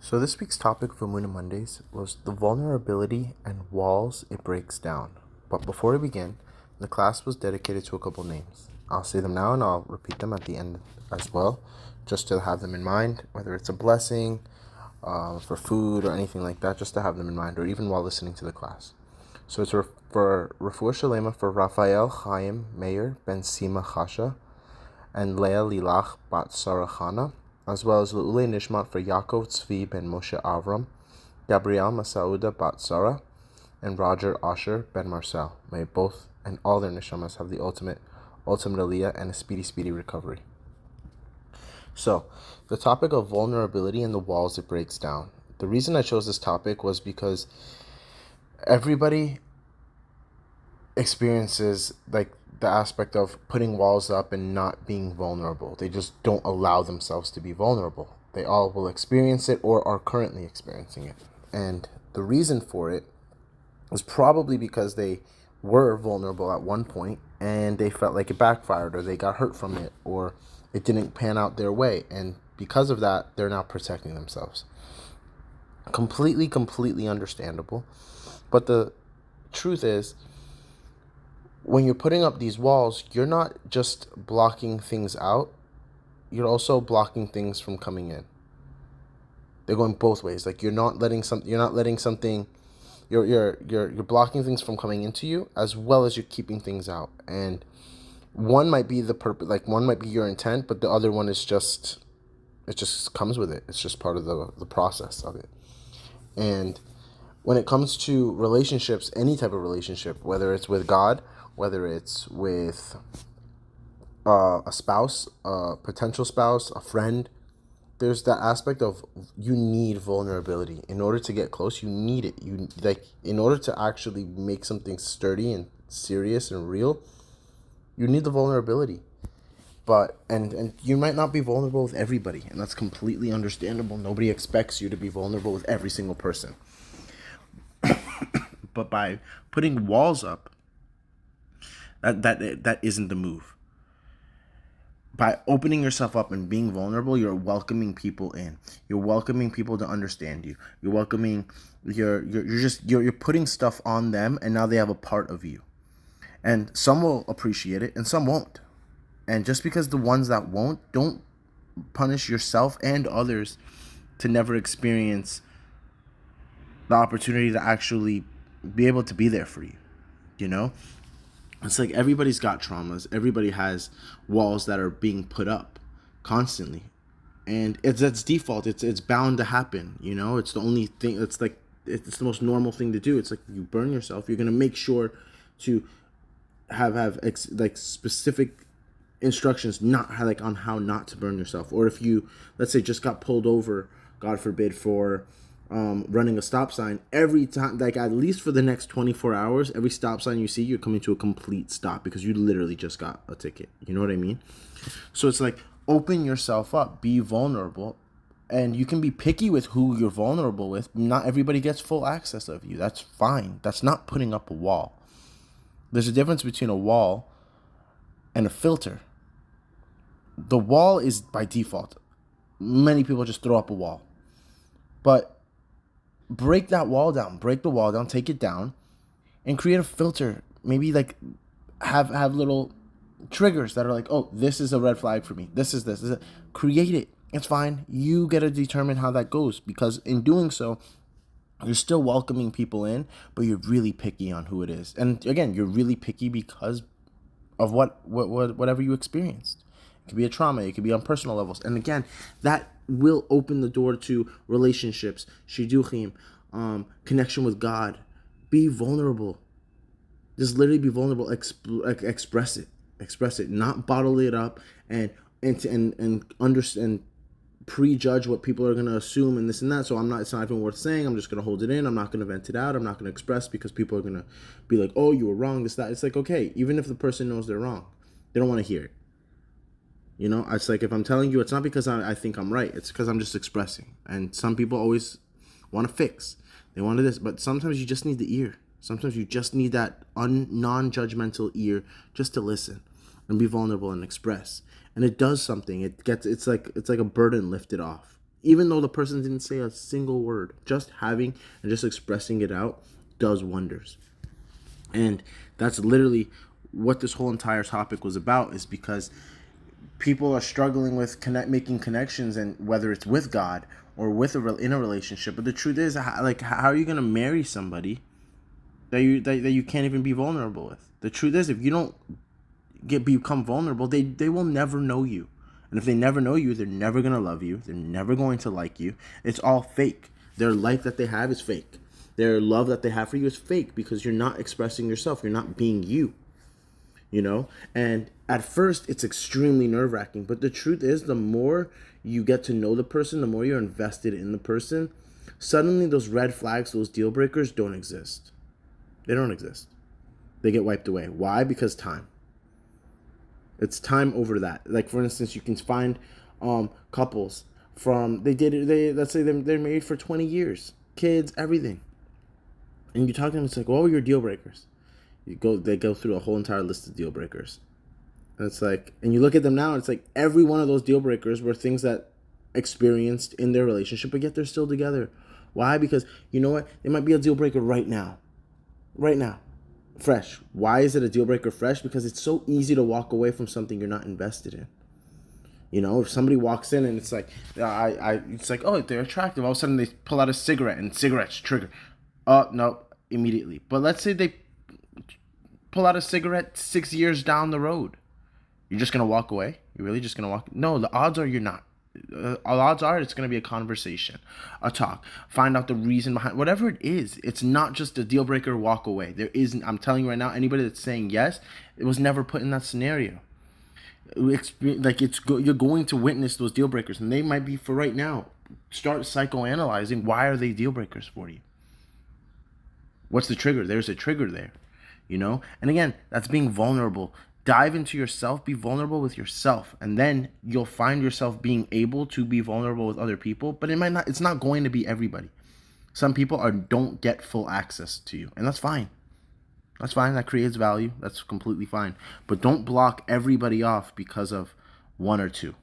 So this week's topic for Moon Mondays was the vulnerability and walls it breaks down. But before we begin, the class was dedicated to a couple names. I'll say them now and I'll repeat them at the end as well, just to have them in mind, whether it's a blessing, for food or anything like that, just to have them in mind, or even while listening to the class. So it's for Refuah Shalema for Raphael Chaim Meir Ben Sima Chasha and Leah Lilach Bat Sarah Chana, as well as Le'ulei Nishmat for Yaakov Tzvi Ben Moshe Avram, Gabrielle Masauda Bat Sarah, and Roger Asher Ben Marcel. May both and all their neshamas have the ultimate aliyah and a speedy recovery. So, the topic of vulnerability and the walls it breaks down. The reason I chose this topic was because everybody experiences like the aspect of putting walls up and not being vulnerable. They just don't allow themselves to be vulnerable. They all will experience it or are currently experiencing it. And the reason for it is probably because they were vulnerable at one point and they felt like it backfired, or they got hurt from it, or it didn't pan out their way. And because of that, they're now protecting themselves. Completely understandable. But the truth is, when you're putting up these walls, you're not just blocking things out, you're also blocking things from coming in. They're going both ways. Like you're blocking things from coming into you, as well as you're keeping things out. And one might be the purpose, like one might be your intent, but the other one is just, it just comes with it. It's just part of the process of it. And when it comes to relationships, any type of relationship, whether it's with God, whether it's with a spouse, a potential spouse, a friend, there's that aspect of you need vulnerability. In order to get close, you need it. In order to actually make something sturdy and serious and real, you need the vulnerability. But and you might not be vulnerable with everybody, and that's completely understandable. Nobody expects you to be vulnerable with every single person. But by putting walls up, that isn't the move. By opening yourself up and being vulnerable, you're welcoming people in. You're welcoming people to understand you. You're welcoming. You're putting stuff on them, and now they have a part of you. And some will appreciate it, and some won't. And just because the ones that won't, don't punish yourself and others to never experience the opportunity to actually be able to be there for you. You know? It's like everybody's got traumas. Everybody has walls that are being put up constantly. And that's default. It's bound to happen, you know? It's the only thing. It's like it's the most normal thing to do. It's like you burn yourself. You're going to make sure to have specific instructions on how not to burn yourself. Or if you, let's say, just got pulled over, God forbid, for running a stop sign, every time, like at least for the next 24 hours, every stop sign you see, you're coming to a complete stop because you literally just got a ticket. You know what I mean? So it's like, open yourself up, be vulnerable, and you can be picky with who you're vulnerable with. Not everybody gets full access of you. That's fine. That's not putting up a wall. There's a difference between a wall and a filter. The wall is by default. Many people just throw up a wall. But break that wall down. Break the wall down. Take it down. And create a filter. Maybe like have little triggers that are like, oh, this is a red flag for me. This is this. Create it. It's fine. You get to determine how that goes. Because in doing so, you're still welcoming people in, but you're really picky on who it is. And again, you're really picky because of whatever you experienced. It could be a trauma. It could be on personal levels. And again, that will open the door to relationships, shidduchim, connection with God. Be vulnerable. Just literally be vulnerable. Express it. Not bottle it up and understand. Prejudge what people are going to assume and this and that. So it's not even worth saying. I'm just going to hold it in. I'm not going to vent it out. I'm not going to express because people are going to be like, oh, you were wrong, this, that. It's like, okay, even if the person knows they're wrong, they don't want to hear it. You know, it's like if I'm telling you, it's not because I think I'm right. It's because I'm just expressing. And some people always want to fix. They want this. But sometimes you just need the ear. Sometimes you just need that non-judgmental ear just to listen and be vulnerable and express. And it does something. It's like a burden lifted off. Even though the person didn't say a single word, just having and just expressing it out does wonders. And that's literally what this whole entire topic was about, is because people are struggling with making connections, and whether it's with God or with in a relationship. But the truth is, like, how are you going to marry somebody that you can't even be vulnerable with? The truth is, if you don't become vulnerable, they will never know you. And if they never know you, they're never going to love you. They're never going to like you. It's all fake. Their life that they have is fake. Their love that they have for you is fake, because you're not expressing yourself. You're not being you. You know? And at first, it's extremely nerve-wracking. But the truth is, the more you get to know the person, the more you're invested in the person, suddenly those red flags, those deal breakers don't exist. They don't exist. They get wiped away. Why? Because time. It's time over that. Like, for instance, you can find couples from, let's say they're married for 20 years, kids, everything. And you talk to them, it's like, what were your deal breakers? They go through a whole entire list of deal breakers. And it's like, and you look at them now, and it's like every one of those deal breakers were things that experienced in their relationship, but yet they're still together. Why? Because you know what? It might be a deal breaker right now. Right now. Fresh. Why is it a deal breaker fresh? Because it's so easy to walk away from something you're not invested in. You know, if somebody walks in and it's like, it's like, oh, they're attractive. All of a sudden they pull out a cigarette, and cigarettes trigger. Oh, no, immediately. But let's say they pull out a cigarette 6 years down the road. You're just going to walk away? You're really just going to walk? No, the odds are you're not. Odds are it's going to be a conversation, a talk, find out the reason behind whatever it is. It's not just a deal breaker, walk away. There isn't. I'm telling you right now, anybody that's saying yes, it was never put in that scenario. Like, you're going to witness those deal breakers, and they might be for right now. Start psychoanalyzing, why are they deal breakers for you? What's the trigger? There's a trigger there, you know? And again, that's being vulnerable. Dive into yourself, be vulnerable with yourself, and then you'll find yourself being able to be vulnerable with other people. But it's not going to be everybody. Some people don't get full access to you, and that's fine. That's fine. That creates value. That's completely fine. But don't block everybody off because of one or two.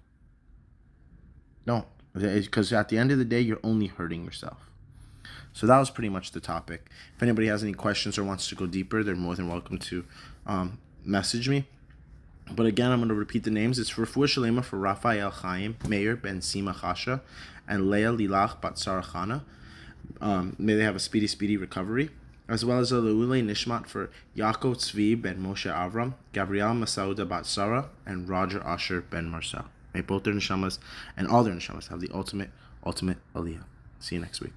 No, because at the end of the day, you're only hurting yourself. So that was pretty much the topic. If anybody has any questions or wants to go deeper, they're more than welcome to message me. But again, I'm going to repeat the names. It's Refuah Shalema for Rafael Chaim, Meir Ben Sima Chasha, and Leah Lilach Bat Sarah Chana. May they have a speedy recovery. As well as a Leule Nishmat for Yaakov Tzvi Ben Moshe Avram, Gabriel Masauda Bat Sarah, and Roger Asher Ben Marcel. May both their neshamas and all their neshamas have the ultimate aliyah. See you next week.